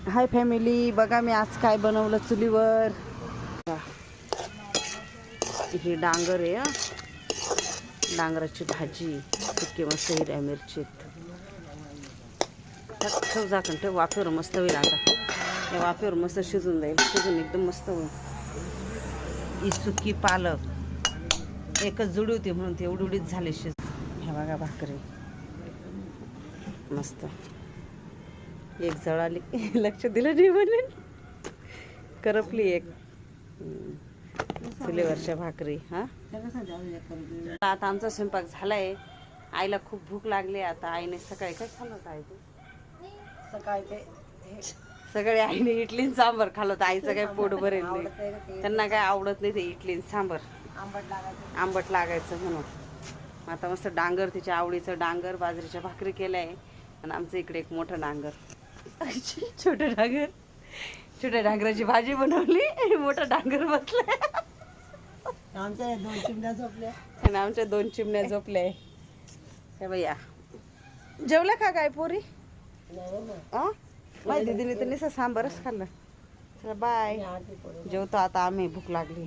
Hi family, बघा मी आज काय बनवलं चुलीवर. ही डांगर आहे, डांगराची भाजी, सुकी मस्त हिरव्या मिरचीत. ठेव झाकण, ठेव, वाफेवर मस्त होईल. आता या वाफेवर मस्त शिजून जाईल, शिजून एकदम मस्त होईल. ही सुकी पालक एकच जुडी होती म्हणून ती एवढी उडीच झाली शिज. ह्या बघा भाकरी मस्त, एक जळाली लक्ष दिलं नाही म्हणून करपली एक. चुलीवरच्या भाकरी. हा, आता आमचा स्वयंपाक झालाय. आईला खूप भूक लागली. आता आईने सकाळी काय खाल्लं होतं? आई सकाळी सगळे आईने इडली सांबर खाल्लं होतं. आईचं काही पोट भरेल नाही, त्यांना काय आवडत नाही ते इडली सांबर, आंबट लागायचं म्हणून. आता मस्त डांगर, तिच्या आवडीचं डांगर बाजरीच्या भाकरी केलंय. आणि आमचं इकडे एक मोठं डांगर, छोटं डांगर, छोट्या डांगराची भाजी बनवली. मोठा डांगर बसलाय. आमच्या 2 चिमण्या झोपल्या आणि आमच्या 2 चिमण्या झोपल्या. हे भैया जेवल्या का काय पोरी? माझ्या दीदीने तर नुसतं सांबारच खाल्लं. चला बाय, जेवतो आता आम्ही, भूक लागली.